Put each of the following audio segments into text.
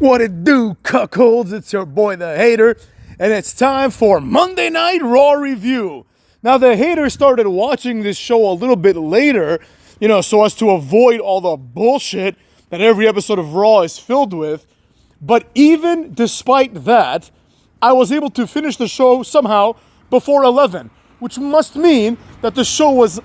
What it do, cuckolds? It's your boy, The Hater, and it's time for Monday Night Raw review. Now, The Hater started watching this show a little bit later, so as to avoid all the bullshit that every episode of Raw is filled with. But even despite that, I was able to finish the show somehow before 11, which must mean that the show was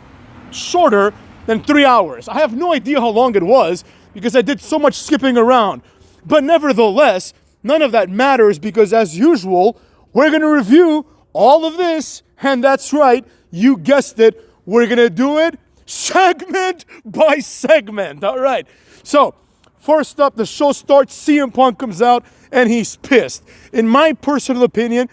shorter than 3 hours. I have no idea how long it was because I did so much skipping around. But nevertheless, none of that matters because, as usual, we're going to review all of this. And that's right, you guessed it, we're going to do it segment by segment. All right. So, first up, the show starts, CM Punk comes out, and he's pissed. In my personal opinion,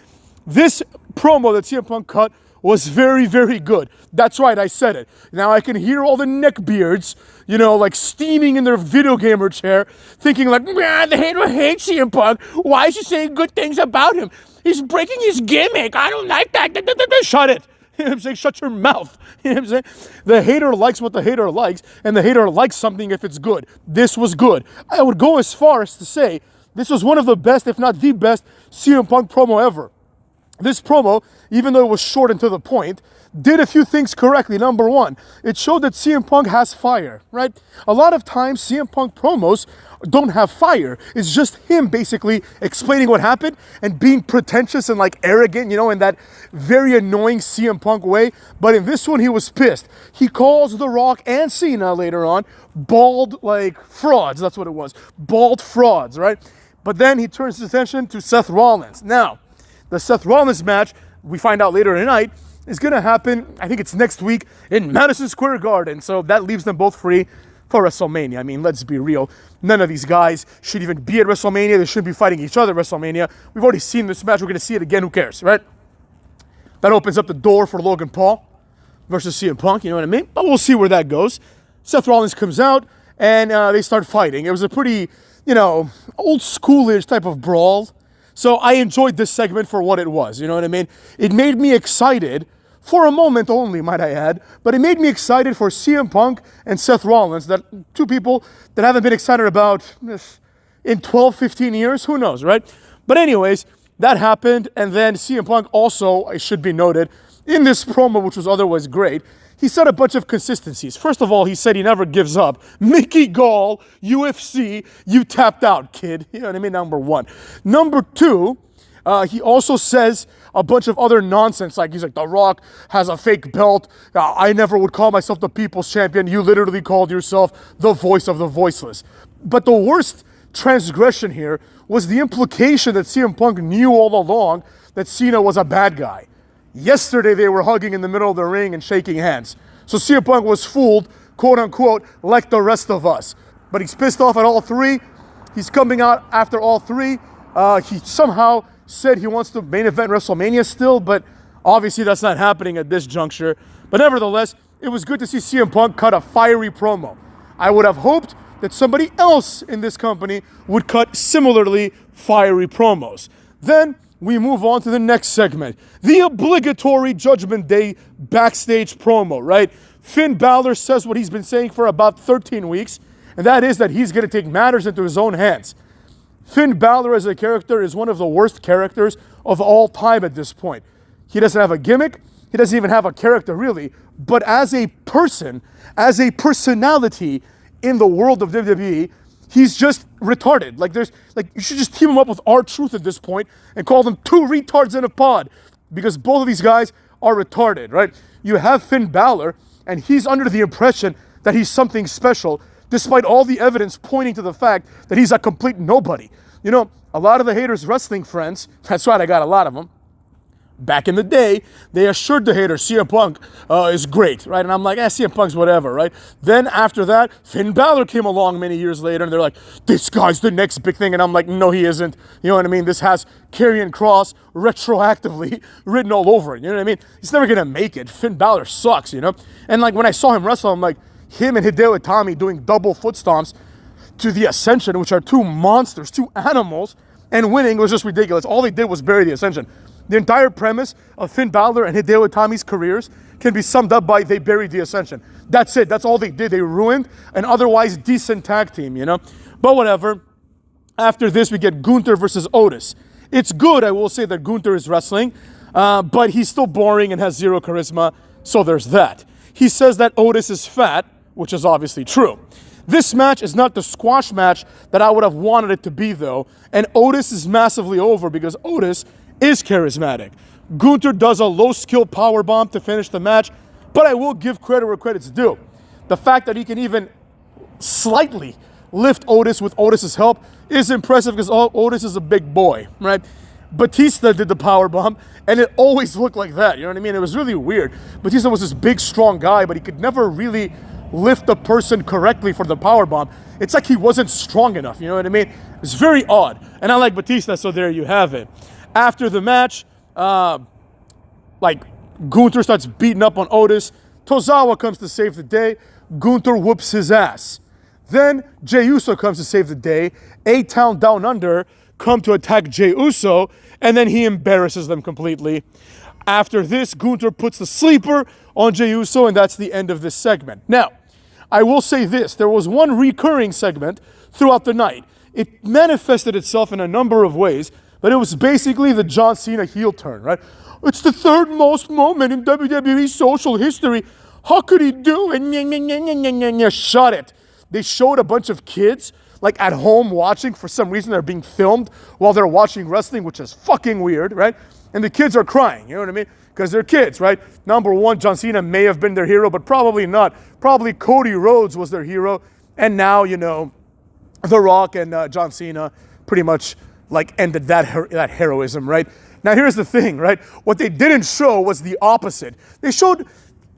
this promo that CM Punk cut was very, very good. That's right, I said it. Now I can hear all the neckbeards, like steaming in their video gamer chair, thinking like, man, The Hater hates CM Punk. Why is he saying good things about him? He's breaking his gimmick. I don't like that. Shut it. You know what I'm saying? Shut your mouth. You know what I'm saying? The Hater likes what The Hater likes, and The Hater likes something if it's good. This was good. I would go as far as to say this was one of the best, if not the best, CM Punk promo ever. This promo, even though it was short and to the point, did a few things correctly. Number one, it showed that CM Punk has fire, right? A lot of times, CM Punk promos don't have fire. It's just him basically explaining what happened and being pretentious and like arrogant, in that very annoying CM Punk way. But in this one, he was pissed. He calls The Rock and Cena later on bald, frauds. That's what it was. Bald frauds, right? But then he turns his attention to Seth Rollins. Now, the Seth Rollins match, we find out later tonight, is going to happen, I think it's next week, in Madison Square Garden. So that leaves them both free for WrestleMania. I mean, let's be real. None of these guys should even be at WrestleMania. They shouldn't be fighting each other at WrestleMania. We've already seen this match. We're going to see it again. Who cares, right? That opens up the door for Logan Paul versus CM Punk. You know what I mean? But we'll see where that goes. Seth Rollins comes out, and they start fighting. It was a pretty, old schoolish type of brawl. So I enjoyed this segment for what it was, you know what I mean? It made me excited, for a moment only, might I add, but it made me excited for CM Punk and Seth Rollins, that two people that I haven't been excited about in 12, 15 years, who knows, right? But anyways, that happened, and then CM Punk also, it should be noted, in this promo, which was otherwise great, he said a bunch of consistencies. First of all, he said he never gives up. Mickey Gall, UFC, you tapped out, kid. You know what I mean? Number one. Number two, he also says a bunch of other nonsense. He's like, The Rock has a fake belt. I never would call myself the people's champion. You literally called yourself the voice of the voiceless. But the worst transgression here was the implication that CM Punk knew all along that Cena was a bad guy. Yesterday, they were hugging in the middle of the ring and shaking hands. So CM Punk was fooled, quote unquote, like the rest of us. But he's pissed off at all three. He's coming out after all three. He somehow said he wants to main event WrestleMania still, but obviously that's not happening at this juncture. But nevertheless, it was good to see CM Punk cut a fiery promo. I would have hoped that somebody else in this company would cut similarly fiery promos. Then we move on to the next segment, the obligatory Judgment Day backstage promo, right? Finn Balor says what he's been saying for about 13 weeks, and that is that he's going to take matters into his own hands. Finn Balor as a character is one of the worst characters of all time at this point. He doesn't have a gimmick. He doesn't even have a character, really. But as a person, as a personality in the world of WWE, he's just retarded. You should just team him up with R-Truth at this point and call them two retards in a pod, because both of these guys are retarded, right? You have Finn Balor, and he's under the impression that he's something special, despite all the evidence pointing to the fact that he's a complete nobody. A lot of the Haters' wrestling friends, that's right, I got a lot of them, back in the day, they assured the Hater CM Punk is great, right? And I'm like, CM Punk's whatever, right? Then after that, Finn Balor came along many years later, and they're like, this guy's the next big thing. And I'm like, no, he isn't. You know what I mean? This has Karrion Kross retroactively written all over it. You know what I mean? He's never going to make it. Finn Balor sucks, And when I saw him wrestle, I'm like, him and Hideo Itami doing double foot stomps to the Ascension, which are two monsters, two animals, and winning was just ridiculous. All they did was bury the Ascension. The entire premise of Finn Balor and Hideo Itami's careers can be summed up by they buried the Ascension. That's it. That's all they did. They ruined an otherwise decent tag team, But whatever. After this, we get Gunther versus Otis. It's good, I will say, that Gunther is wrestling, but he's still boring and has zero charisma, so there's that. He says that Otis is fat, which is obviously true. This match is not the squash match that I would have wanted it to be, though, and Otis is massively over because Otis is charismatic. Gunther does a low-skill powerbomb to finish the match, but I will give credit where credit's due. The fact that he can even slightly lift Otis with Otis's help is impressive because Otis is a big boy, right? Batista did the powerbomb, and it always looked like that, you know what I mean? It was really weird. Batista was this big, strong guy, but he could never really lift the person correctly for the powerbomb. It's like he wasn't strong enough, you know what I mean? It's very odd. And I like Batista, so there you have it. After the match, Gunther starts beating up on Otis. Tozawa comes to save the day. Gunther whoops his ass. Then Jey Uso comes to save the day. A-Town Down Under come to attack Jey Uso, and then he embarrasses them completely. After this, Gunther puts the sleeper on Jey Uso, and that's the end of this segment. Now, I will say this. There was one recurring segment throughout the night. It manifested itself in a number of ways, but it was basically the John Cena heel turn, right? It's the third most moment in WWE social history. How could he do it? Shut it. They showed a bunch of kids like at home watching. For some reason, they're being filmed while they're watching wrestling, which is fucking weird, right? And the kids are crying, you know what I mean? Because they're kids, right? Number one, John Cena may have been their hero, but probably not. Probably Cody Rhodes was their hero. And now, you know, The Rock and John Cena pretty much like ended that heroism, right? Now, here's the thing, right? What they didn't show was the opposite. They showed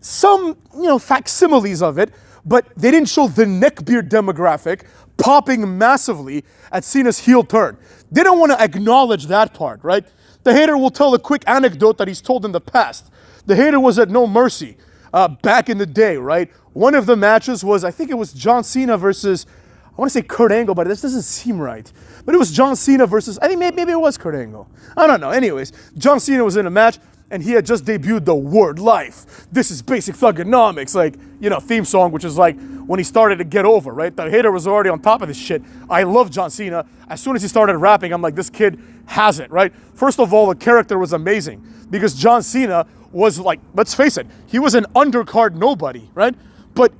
some, facsimiles of it, but they didn't show the neckbeard demographic popping massively at Cena's heel turn. They don't want to acknowledge that part, right? The hater will tell a quick anecdote that he's told in the past. The hater was at No Mercy back in the day, right? One of the matches was, I think it was John Cena versus, I want to say Kurt Angle, but this doesn't seem right. But it was John Cena versus, I think maybe it was Kurt Angle. I don't know. Anyways, John Cena was in a match, and he had just debuted the word life. This is basic thugonomics, theme song, which is like when he started to get over, right? The hater was already on top of this shit. I love John Cena. As soon as he started rapping, I'm like, this kid has it, right? First of all, the character was amazing because John Cena was like, let's face it, he was an undercard nobody, right? But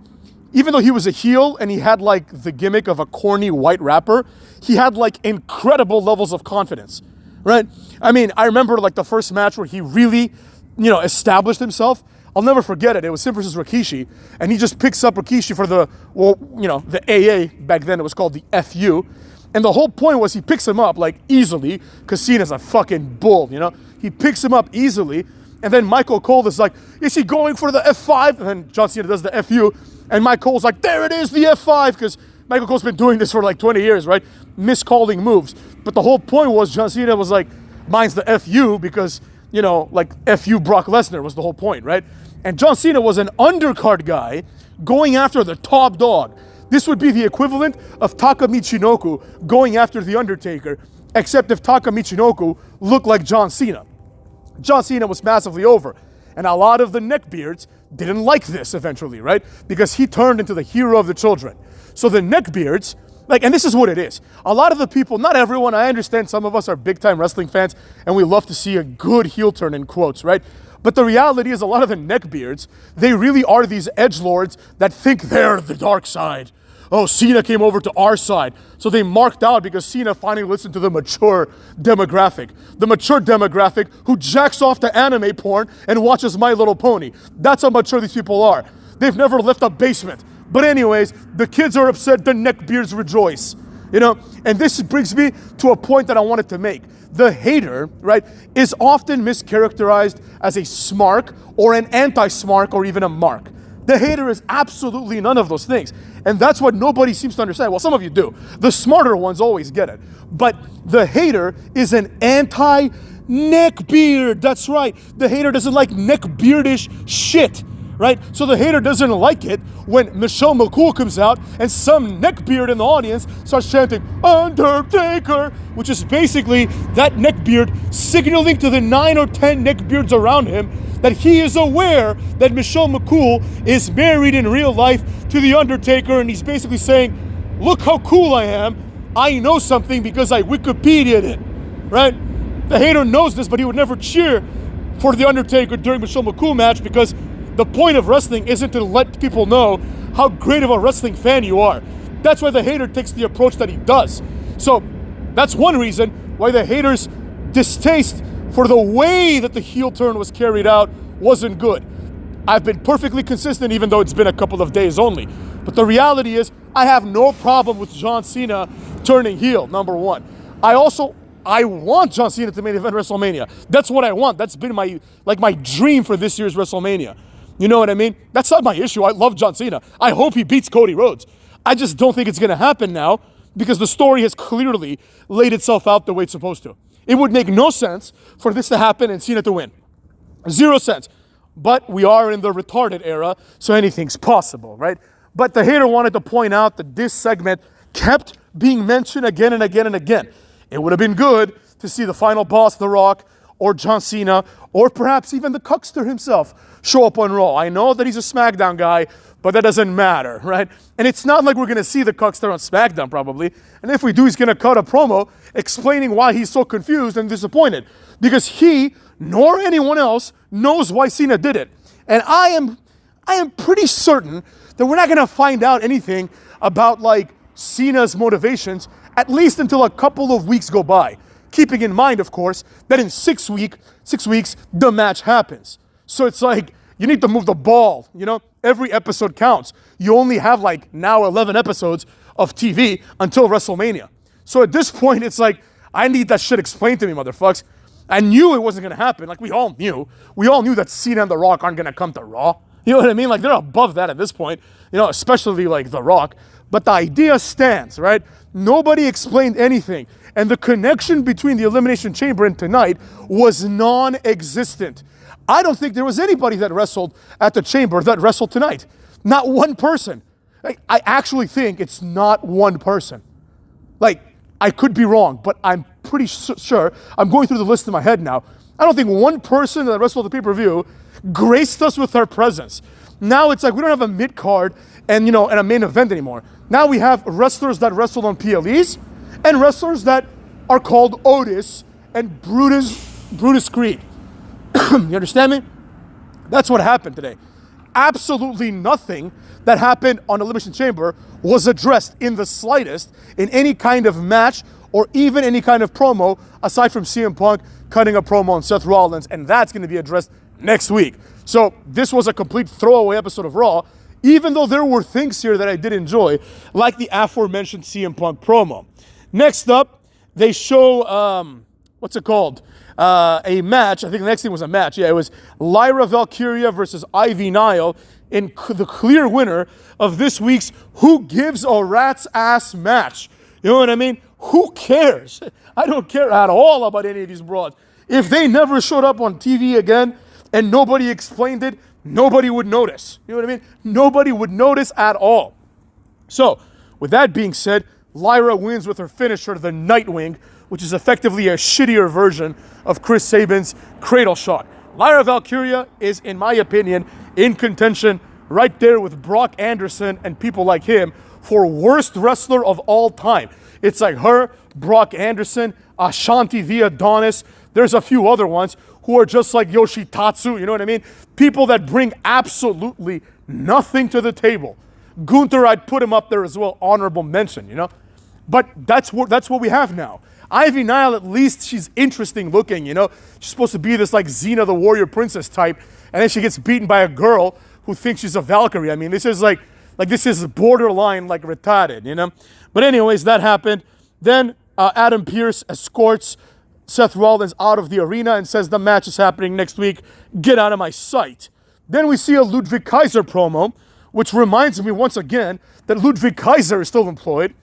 even though he was a heel and he had like the gimmick of a corny white rapper, he had like incredible levels of confidence, right? I mean, I remember like the first match where he really, established himself. I'll never forget it. It was him versus Rikishi, and he just picks up Rikishi for the AA. Back then it was called the FU. And the whole point was he picks him up like easily, because Cena's a fucking bull, He picks him up easily, and then Michael Cole is like, is he going for the F5? And then John Cena does the FU, and Mike Cole's like, there it is, the F5, because Michael Cole's been doing this for like 20 years, right? Miscalling moves. But the whole point was John Cena was like, mine's the FU because, FU Brock Lesnar was the whole point, right? And John Cena was an undercard guy going after the top dog. This would be the equivalent of Taka Michinoku going after The Undertaker, except if Taka Michinoku looked like John Cena. John Cena was massively over. And a lot of the neckbeards didn't like this eventually, right? Because he turned into the hero of the children. So the neckbeards, and this is what it is. A lot of the people, not everyone, I understand some of us are big-time wrestling fans, and we love to see a good heel turn in quotes, right? But the reality is a lot of the neckbeards, they really are these edgelords that think they're the dark side. Oh, Cena came over to our side. So they marked out because Cena finally listened to the mature demographic. The mature demographic who jacks off to anime porn and watches My Little Pony. That's how mature these people are. They've never left a basement. But anyways, the kids are upset, the neckbeards rejoice. And this brings me to a point that I wanted to make. The hater, right, is often mischaracterized as a smark or an anti-smark or even a mark. The hater is absolutely none of those things. And that's what nobody seems to understand. Well, some of you do. The smarter ones always get it. But the hater is an anti-neckbeard. That's right. The hater doesn't like neckbeardish shit, right? So the hater doesn't like it when Michelle McCool comes out and some neckbeard in the audience starts chanting, Undertaker, which is basically that neckbeard signaling to the 9 or 10 neckbeards around him that he is aware that Michelle McCool is married in real life to The Undertaker, and he's basically saying, look how cool I am. I know something because I Wikipedia'd it, right? The hater knows this, but he would never cheer for The Undertaker during Michelle McCool match because the point of wrestling isn't to let people know how great of a wrestling fan you are. That's why the hater takes the approach that he does. So that's one reason why the haters' distaste for the way that the heel turn was carried out wasn't good. I've been perfectly consistent even though it's been a couple of days only. But the reality is I have no problem with John Cena turning heel, number one. I want John Cena to main event WrestleMania. That's what I want. That's been my dream for this year's WrestleMania. You know what I mean? That's not my issue. I love John Cena. I hope he beats Cody Rhodes. I just don't think it's going to happen now because the story has clearly laid itself out the way it's supposed to. It would make no sense for this to happen and Cena to win. 0 sense. But we are in the retarded era, so anything's possible, right? But the hater wanted to point out that this segment kept being mentioned again and again and again. It would have been good to see the final boss, The Rock, or John Cena, or perhaps even the Cuckster himself show up on Raw. I know that he's a SmackDown guy, but that doesn't matter, right? And it's not like we're going to see the Cuckster on SmackDown probably. And if we do, he's going to cut a promo explaining why he's so confused and disappointed. Because he, nor anyone else, knows why Cena did it. And I am pretty certain that we're not going to find out anything about like Cena's motivations at least until a couple of weeks go by. Keeping in mind, of course, that in 6 weeks, the match happens. So it's like, you need to move the ball, you know? Every episode counts. You only have like now 11 episodes of TV until WrestleMania. So at this point, it's like, I need that shit explained to me, motherfuckers. I knew it wasn't going to happen. Like, we all knew. We all knew that Cena and The Rock aren't going to come to Raw. You know what I mean? Like, they're above that at this point. You know, especially like The Rock. But the idea stands, right? Nobody explained anything. And the connection between the Elimination Chamber and tonight was non-existent. I don't think there was anybody that wrestled at the Chamber that wrestled tonight. Not one person. I actually think it's not one person. Like, I could be wrong, but I'm pretty sure. I'm going through the list in my head now. I don't think one person that wrestled at the pay-per-view graced us with their presence. Now it's like we don't have a mid-card and a main event anymore. Now we have wrestlers that wrestled on PLEs and wrestlers that are called Otis and Brutus Creed. You understand me? That's what happened today. Absolutely nothing that happened on Elimination Chamber was addressed in the slightest in any kind of match or even any kind of promo aside from CM Punk cutting a promo on Seth Rollins, and that's going to be addressed next week. So this was a complete throwaway episode of Raw, even though there were things here that I did enjoy, like the aforementioned CM Punk promo. Next up, they show, what's it called? A match. I think the next thing was a match. Yeah, it was Lyra Valkyria versus Ivy Nile in the clear winner of this week's Who Gives a Rat's Ass match. You know what I mean? Who cares? I don't care at all about any of these broads. If they never showed up on TV again and nobody explained it, nobody would notice. You know what I mean? Nobody would notice at all. So, with that being said, Lyra wins with her finisher, the Nightwing, which is effectively a shittier version of Chris Sabin's Cradle Shot. Lyra Valkyria is, in my opinion, in contention right there with Brock Anderson and people like him for worst wrestler of all time. It's like her, Brock Anderson, Ashanti the Adonis. There's a few other ones who are just like Yoshitatsu, you know what I mean? People that bring absolutely nothing to the table. Gunther, I'd put him up there as well, honorable mention, you know? But that's what we have now. Ivy Nile, at least she's interesting looking, you know? She's supposed to be this like Xena the Warrior Princess type, and then she gets beaten by a girl who thinks she's a Valkyrie. I mean, this is like this is borderline like retarded, you know? But anyways, that happened. Then Adam Pearce escorts Seth Rollins out of the arena and says the match is happening next week. Get out of my sight. Then we see a Ludwig Kaiser promo, which reminds me once again that Ludwig Kaiser is still employed.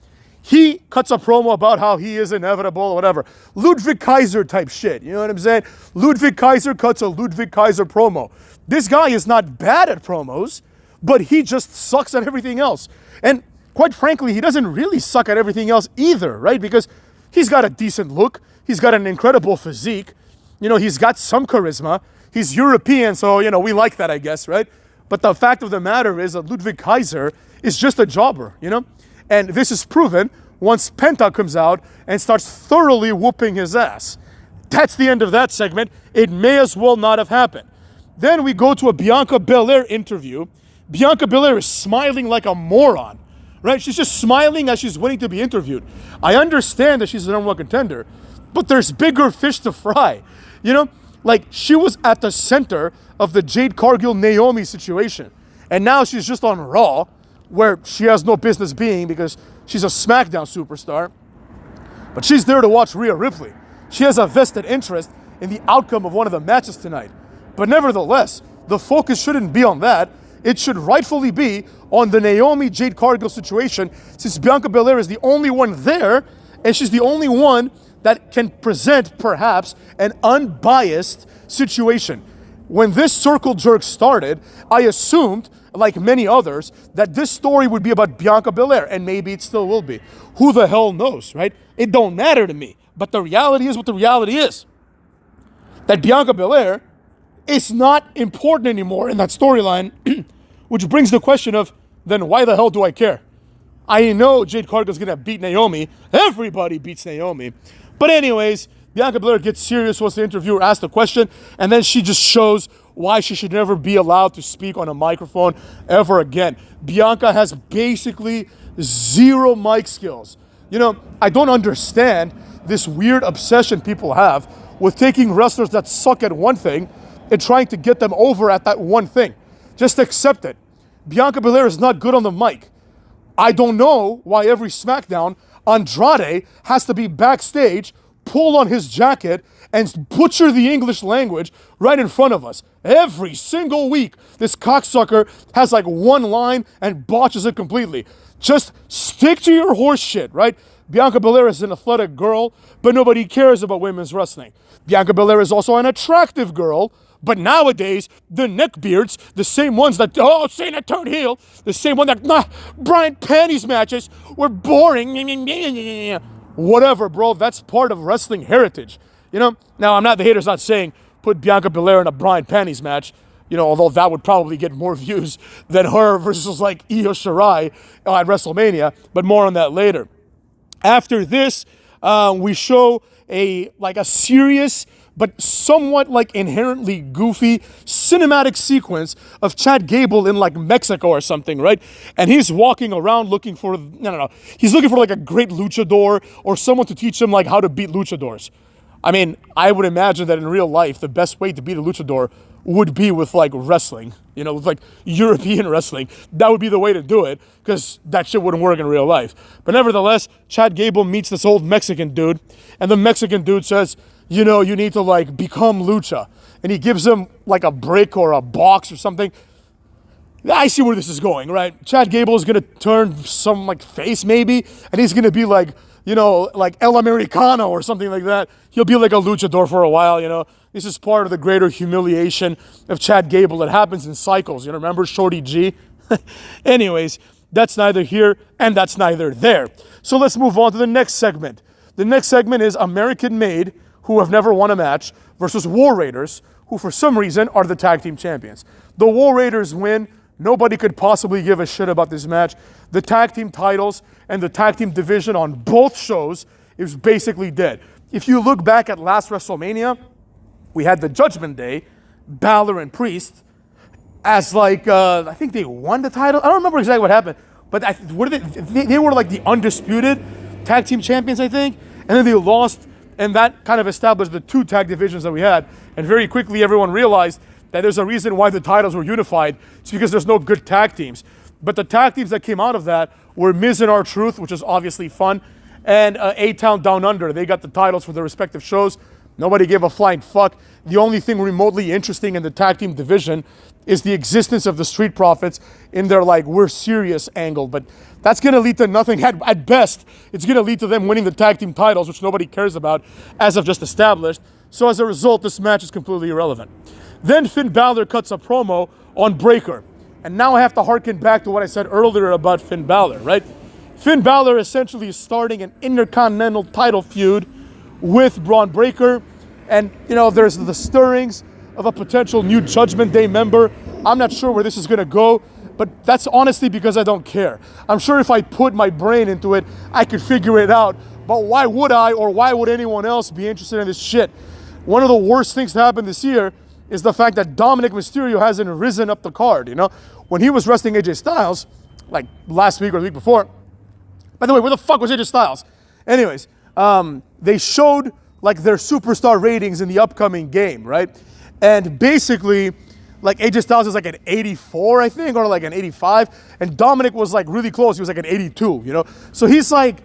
He cuts a promo about how he is inevitable or whatever. Ludwig Kaiser type shit. You know what I'm saying? Ludwig Kaiser cuts a Ludwig Kaiser promo. This guy is not bad at promos, but he just sucks at everything else. And quite frankly, he doesn't really suck at everything else either, right? Because he's got a decent look. He's got an incredible physique. You know, he's got some charisma. He's European, so, you know, we like that, I guess, right? But the fact of the matter is that Ludwig Kaiser is just a jobber, you know? And this is proven once Penta comes out and starts thoroughly whooping his ass. That's the end of that segment. It may as well not have happened. Then we go to a Bianca Belair interview. Bianca Belair is smiling like a moron, right? She's just smiling as she's waiting to be interviewed. I understand that she's the number one contender, but there's bigger fish to fry. You know, like she was at the center of the Jade Cargill-Naomi situation. And now she's just on Raw, where she has no business being because she's a SmackDown superstar. But she's there to watch Rhea Ripley. She has a vested interest in the outcome of one of the matches tonight. But nevertheless, the focus shouldn't be on that. It should rightfully be on the Naomi Jade Cargill situation, since Bianca Belair is the only one there, and she's the only one that can present perhaps an unbiased situation. When this circle jerk started, I assumed, like many others, that this story would be about Bianca Belair, and maybe it still will be. Who the hell knows, right? It don't matter to me. But the reality is what the reality is. That Bianca Belair is not important anymore in that storyline, which brings the question of, then why the hell do I care? I know Jade Cargill's gonna beat Naomi. Everybody beats Naomi. But anyways, Bianca Belair gets serious once the interviewer asks the question, and then she just shows why she should never be allowed to speak on a microphone ever again. Bianca has basically zero mic skills. You know, I don't understand this weird obsession people have with taking wrestlers that suck at one thing and trying to get them over at that one thing. Just accept it. Bianca Belair is not good on the mic. I don't know why every SmackDown, Andrade has to be backstage, pull on his jacket, and butcher the English language right in front of us. Every single week, this cocksucker has like one line and botches it completely. Just stick to your horse shit, right? Bianca Belair is an athletic girl, but nobody cares about women's wrestling. Bianca Belair is also an attractive girl, but nowadays, the neckbeards, the same ones that, Cena turned heel, the same one that, Brian Panties matches were boring. Whatever, bro, that's part of wrestling heritage. You know, now the hater's not saying put Bianca Belair in a Brian Panties match, you know, although that would probably get more views than her versus like Io Shirai at WrestleMania, but more on that later. After this, we show a serious but somewhat like inherently goofy cinematic sequence of Chad Gable in like Mexico or something, right? And he's walking around looking for, he's looking for like a great luchador or someone to teach him like how to beat luchadors. I mean, I would imagine that in real life, the best way to beat a luchador would be with like wrestling, you know, with like European wrestling. That would be the way to do it because that shit wouldn't work in real life. But nevertheless, Chad Gable meets this old Mexican dude, and the Mexican dude says, you know, you need to like become lucha. And he gives him like a brick or a box or something. I see where this is going, right? Chad Gable is going to turn some like face maybe, and he's going to be like, you know, like El Americano or something like that. He'll be like a luchador for a while, you know. This is part of the greater humiliation of Chad Gable that happens in cycles. You know, remember Shorty G? Anyways, that's neither here and that's neither there. So let's move on to the next segment. The next segment is American Made, who have never won a match, versus War Raiders, who for some reason are the tag team champions. The War Raiders win. Nobody could possibly give a shit about this match. The tag team titles and the tag team division on both shows is basically dead. If you look back at last WrestleMania, we had the Judgment Day, Balor and Priest, as like, I think they won the title. I don't remember exactly what happened, but they were like the undisputed tag team champions, I think, and then they lost, and that kind of established the two tag divisions that we had. And very quickly, everyone realized that there's a reason why the titles were unified. It's because there's no good tag teams. But the tag teams that came out of that were Miz and R-Truth, which is obviously fun, and A-Town Down Under. They got the titles for their respective shows. Nobody gave a flying fuck. The only thing remotely interesting in the tag team division is the existence of the Street Profits in their like, we're serious angle. But that's going to lead to nothing. At best, it's going to lead to them winning the tag team titles, which nobody cares about, as I've just established. So as a result, this match is completely irrelevant. Then Finn Balor cuts a promo on Breakker. And now I have to harken back to what I said earlier about Finn Balor, right? Finn Balor essentially is starting an Intercontinental title feud with Braun Breaker. And, you know, there's the stirrings of a potential new Judgment Day member. I'm not sure where this is going to go. but that's honestly because I don't care. I'm sure if I put my brain into it, I could figure it out. But why would I, or why would anyone else be interested in this shit? One of the worst things to happen this year is the fact that Dominic Mysterio hasn't risen up the card, you know? When he was wrestling AJ Styles, like last week or the week before, by the way, where the fuck was AJ Styles? Anyways, they showed like their superstar ratings in the upcoming game, right? And basically, like AJ Styles is like an 84, I think, or like an 85, and Dominic was like really close. He was like an 82, you know? So he's like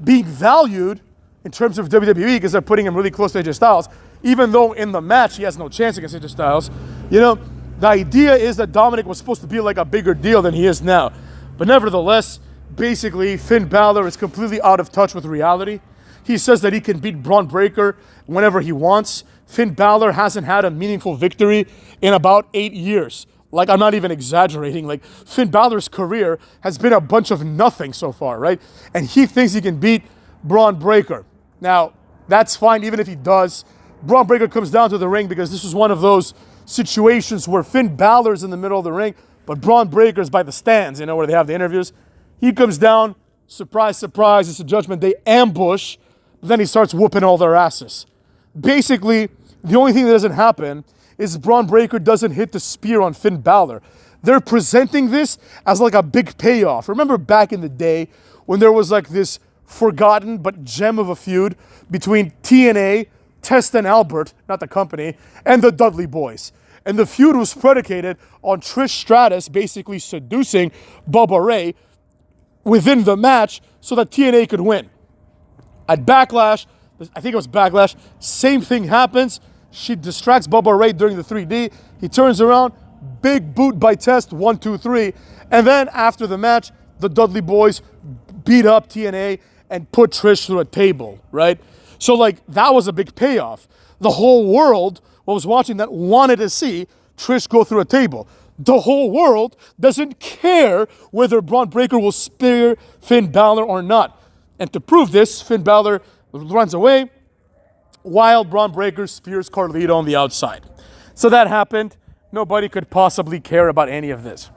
being valued in terms of WWE because they're putting him really close to AJ Styles, even though in the match he has no chance against AJ Styles. You know, the idea is that Dominic was supposed to be like a bigger deal than he is now. But nevertheless, basically, Finn Balor is completely out of touch with reality. He says that he can beat Braun Breaker whenever he wants. Finn Balor hasn't had a meaningful victory in about 8 years. Like, I'm not even exaggerating. Like, Finn Balor's career has been a bunch of nothing so far, right? And he thinks he can beat Braun Breaker. Now, that's fine, even if he does. Braun Breaker comes down to the ring because this is one of those situations where Finn Balor's in the middle of the ring, but Braun Breaker's by the stands, you know, where they have the interviews. He comes down, surprise, surprise, it's a Judgment Day ambush, but then he starts whooping all their asses. Basically, the only thing that doesn't happen is Braun Breaker doesn't hit the spear on Finn Balor. They're presenting this as like a big payoff. Remember back in the day when there was like this forgotten but gem of a feud between TNA, Test and Albert, not the company, and the Dudley Boys. And the feud was predicated on Trish Stratus basically seducing Bubba Ray within the match so that TNA could win. At Backlash, I think it was Backlash, same thing happens. She distracts Bubba Ray during the 3D. He turns around, big boot by Test, 1, 2, 3. And then after the match, the Dudley Boys beat up TNA and put Trish through a table, right? So like that was a big payoff. The whole world was watching that wanted to see Trish go through a table. The whole world doesn't care whether Braun Breaker will spear Finn Balor or not. And to prove this, Finn Balor runs away while Braun Breaker spears Carlito on the outside. So that happened. Nobody could possibly care about any of this.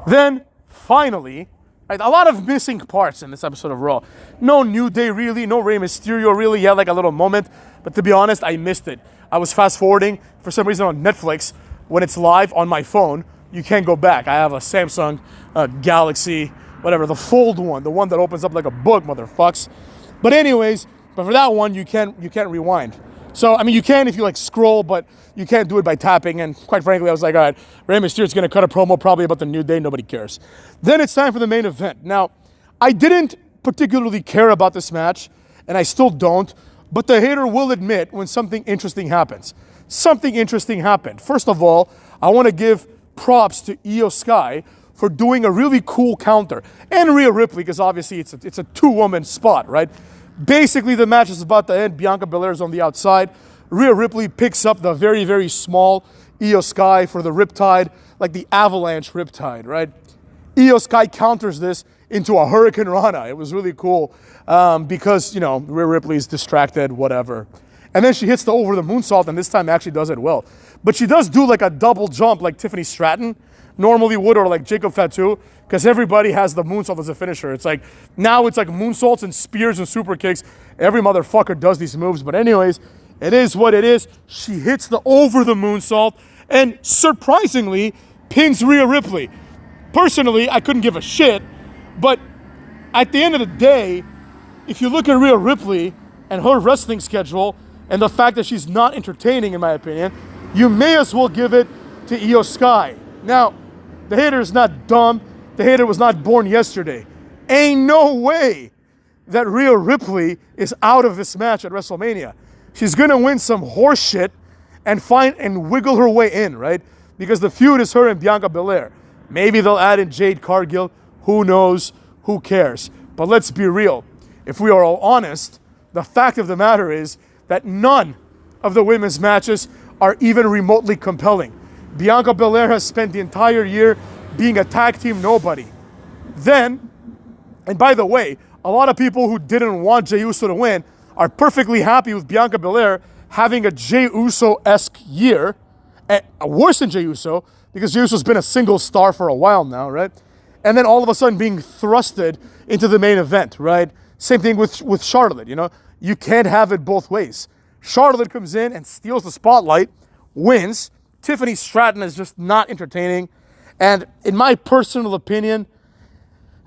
Then, finally, right, a lot of missing parts in this episode of Raw. No New Day really, no Rey Mysterio really. Yeah, like a little moment. But to be honest, I missed it. I was fast forwarding for some reason on Netflix. When it's live on my phone, you can't go back. I have a Samsung Galaxy, whatever, the fold one, the one that opens up like a book, motherfucks. But anyways, but for that one, you can't rewind. So, I mean, you can if you like scroll, but you can't do it by tapping. And quite frankly, I was like, all right, Rey Mysterio's going to cut a promo probably about the New Day. Nobody cares. Then it's time for the main event. Now, I didn't particularly care about this match, and I still don't, but the hater will admit when something interesting happens. Something interesting happened. First of all, I want to give props to Io Sky for doing a really cool counter. And Rhea Ripley, because obviously it's a two-woman spot, right? Basically, the match is about to end. Bianca Belair's on the outside. Rhea Ripley picks up the very, very small Io Sky for the Riptide, like the Avalanche Riptide, right? Io Sky counters this into a Hurricane Rana. It was really cool because, you know, Rhea Ripley's distracted, whatever. And then she hits the over the moonsault, and this time actually does it well. But she does do like a double jump like Tiffany Stratton normally would, or like Jacob Fatu, because everybody has the moonsault as a finisher. It's like, now it's like moonsaults and spears and super kicks. Every motherfucker does these moves. But anyways, it is what it is. She hits the over the moonsault and surprisingly pins Rhea Ripley. Personally, I couldn't give a shit, but at the end of the day, if you look at Rhea Ripley and her wrestling schedule and the fact that she's not entertaining, in my opinion, you may as well give it to Io Sky. Now, the hater is not dumb. The hater was not born yesterday. Ain't no way that Rhea Ripley is out of this match at WrestleMania. She's gonna win some horse shit and find and wiggle her way in, right? Because the feud is her and Bianca Belair. Maybe they'll add in Jade Cargill. Who knows? Who cares? But let's be real. If we are all honest, the fact of the matter is that none of the women's matches are even remotely compelling. Bianca Belair has spent the entire year being a tag team nobody. Then, and by the way, a lot of people who didn't want Jey Uso to win are perfectly happy with Bianca Belair having a Jey Uso-esque year, worse than Jey Uso, because Jey Uso's been a single star for a while now, right? And then all of a sudden being thrusted into the main event, right? Same thing with Charlotte, you know? You can't have it both ways. Charlotte comes in and steals the spotlight, wins. Tiffany Stratton is just not entertaining. And in my personal opinion,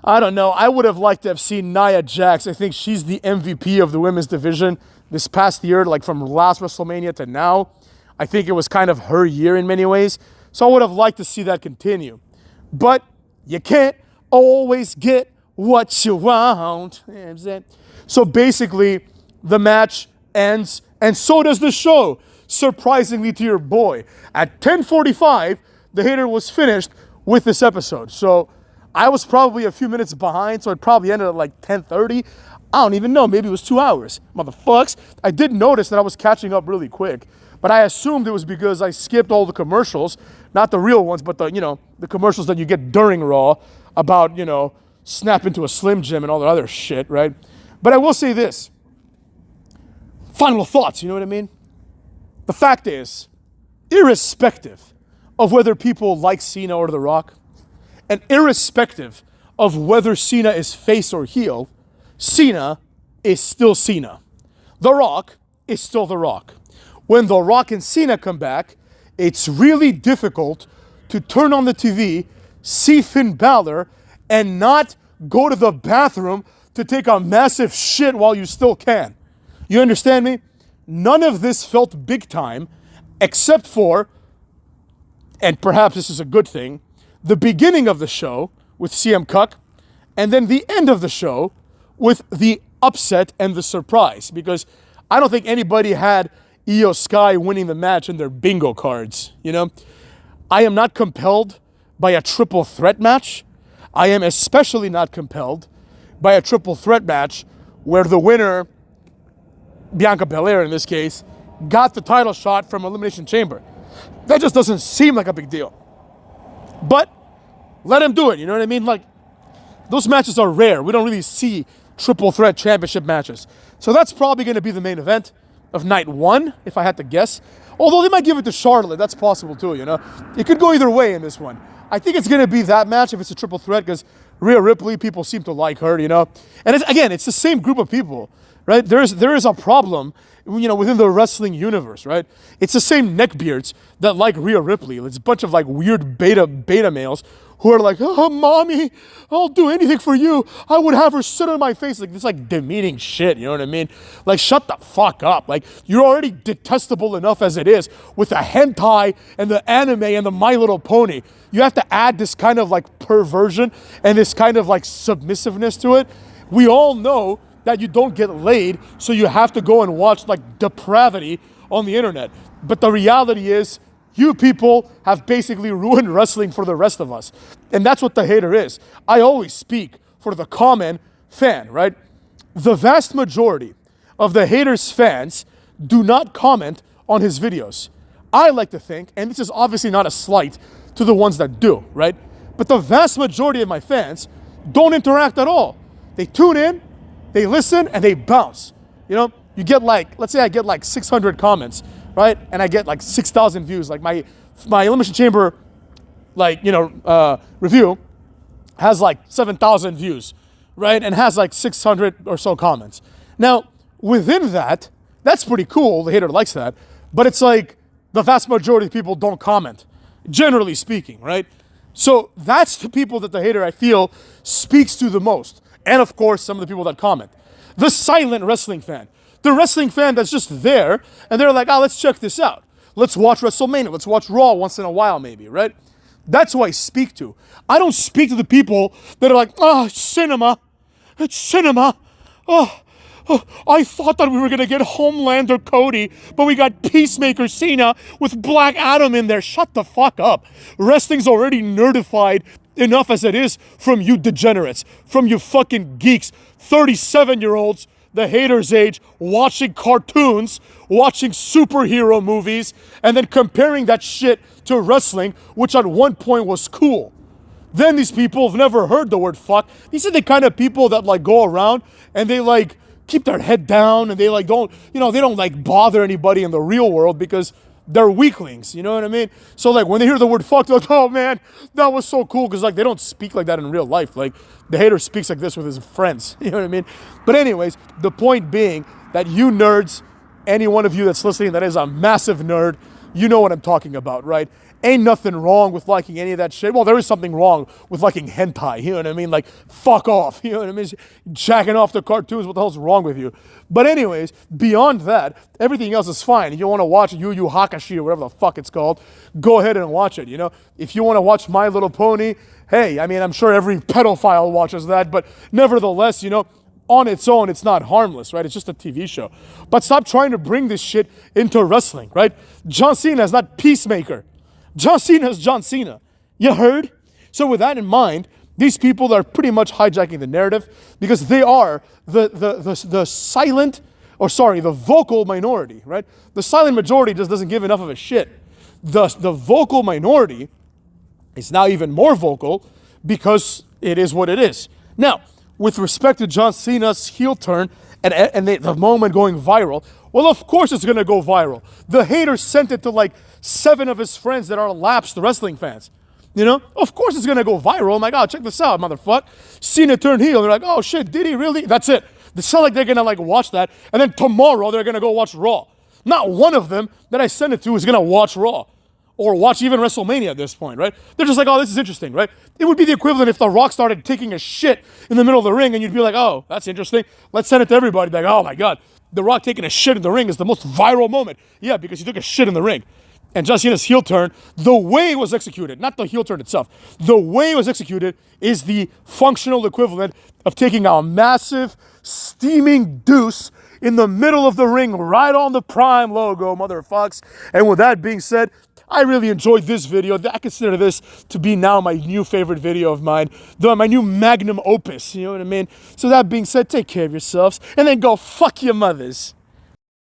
I don't know, I would have liked to have seen Nia Jax. I think she's the MVP of the women's division this past year, like from last WrestleMania to now. I think it was kind of her year in many ways. So I would have liked to see that continue. But you can't always get what you want. You know what I'm saying? So basically, the match ends, and so does the show, surprisingly to your boy. At 10:45, the Hater was finished with this episode. So I was probably a few minutes behind, so it probably ended at like 10:30. I don't even know, maybe it was 2 hours. Motherfucks. I did notice that I was catching up really quick, but I assumed it was because I skipped all the commercials, not the real ones, but the commercials that you get during Raw about, snap into a Slim Jim and all that other shit, right? But I will say this. Final thoughts, you know what I mean? The fact is, irrespective of whether people like Cena or The Rock, and irrespective of whether Cena is face or heel, Cena is still Cena. The Rock is still The Rock. When The Rock and Cena come back, it's really difficult to turn on the TV, see Finn Balor, and not go to the bathroom to take a massive shit while you still can. You understand me? None of this felt big time, except for, and perhaps this is a good thing, the beginning of the show with CM Cuck, and then the end of the show with the upset and the surprise. Because I don't think anybody had Io Sky winning the match in their bingo cards, I am not compelled by a triple threat match. I am especially not compelled by a triple threat match where the winner, Bianca Belair in this case, got the title shot from Elimination Chamber. That just doesn't seem like a big deal. But let him do it, you know what I mean? Like, those matches are rare. We don't really see triple threat championship matches. So that's probably going to be the main event of night one, if I had to guess. Although they might give it to Charlotte. That's possible too, It could go either way in this one. I think it's going to be that match if it's a triple threat because Rhea Ripley, people seem to like her, And it's the same group of people, right? There is a problem, within the wrestling universe, right? It's the same neckbeards that like Rhea Ripley. It's a bunch of like weird beta males who are like, oh, mommy, I'll do anything for you. I would have her sit on my face. Like, this like demeaning shit, you know what I mean? Like, shut the fuck up. Like, you're already detestable enough as it is with the hentai and the anime and the My Little Pony. You have to add this kind of like perversion and this kind of like submissiveness to it. We all know that you don't get laid, so you have to go and watch like depravity on the internet. But the reality is, you people have basically ruined wrestling for the rest of us. And that's what the Hater is. I always speak for the common fan, right? The vast majority of the Hater's fans do not comment on his videos. I like to think, and this is obviously not a slight to the ones that do, right? But the vast majority of my fans don't interact at all. They tune in, they listen, and they bounce. You get like, let's say I get like 600 comments, right? And I get like 6,000 views. Like my Elimination Chamber, review has like 7,000 views, right? And has like 600 or so comments. Now, within that, that's pretty cool. The Hater likes that. But it's like the vast majority of people don't comment, generally speaking, right? So that's the people that the Hater, I feel, speaks to the most. And of course, some of the people that comment. The silent wrestling fan. The wrestling fan that's just there, and they're like, let's check this out. Let's watch WrestleMania. Let's watch Raw once in a while, maybe, right? That's who I speak to. I don't speak to the people that are like, it's cinema. It's cinema. I thought that we were going to get Homelander Cody, but we got Peacemaker Cena with Black Adam in there. Shut the fuck up. Wrestling's already nerdified enough as it is from you degenerates, from you fucking geeks, 37-year-olds, the Hater's age, watching cartoons, watching superhero movies, and then comparing that shit to wrestling, which at one point was cool. Then these people have never heard the word fuck. These are the kind of people that like go around and they like keep their head down and they like don't, they don't like bother anybody in the real world because they're weaklings, you know what I mean? So like when they hear the word fuck, they're like, oh man, that was so cool, because like they don't speak like that in real life. Like the hater speaks like this with his friends, you know what I mean? But anyways, the point being that you nerds, any one of you that's listening that is a massive nerd, you know what I'm talking about, right? Ain't nothing wrong with liking any of that shit. Well, there is something wrong with liking hentai, you know what I mean? Like, fuck off, you know what I mean? Jacking off the cartoons, what the hell's wrong with you? But anyways, beyond that, everything else is fine. If you want to watch Yu Yu Hakusho or whatever the fuck it's called, go ahead and watch it, you know? If you want to watch My Little Pony, hey, I mean, I'm sure every pedophile watches that, but nevertheless, you know, on its own, it's not harmless, right? It's just a TV show. But stop trying to bring this shit into wrestling, right? John Cena is not Peacemaker. John Cena is John Cena. You heard? So with that in mind, these people are pretty much hijacking the narrative because they are the silent, or sorry, the vocal minority, right? The silent majority just doesn't give enough of a shit. The vocal minority is now even more vocal because it is what it is. Now, with respect to John Cena's heel turn and the moment going viral, well, of course it's going to go viral. The haters sent it to like 7 of his friends that are lapsed wrestling fans. You know? Of course it's going to go viral. Oh my God, check this out, motherfucker. Cena turned heel. They're like, oh shit, did he really? That's it. They sound like they're going to like watch that. And then tomorrow they're going to go watch Raw. Not one of them that I sent it to is going to watch Raw. Or watch even WrestleMania at this point, right? They're just like, oh, this is interesting, right? It would be the equivalent if The Rock started taking a shit in the middle of the ring and you'd be like, oh, that's interesting. Let's send it to everybody. Like, oh my God, The Rock taking a shit in the ring is the most viral moment. Yeah, because he took a shit in the ring. And John Cena's heel turn, the way it was executed, not the heel turn itself, the way it was executed is the functional equivalent of taking a massive, steaming deuce in the middle of the ring, right on the Prime logo, motherfucks. And with that being said, I really enjoyed this video. I consider this to be now my new favorite video of mine, my new magnum opus, you know what I mean? So that being said, take care of yourselves, and then go fuck your mothers.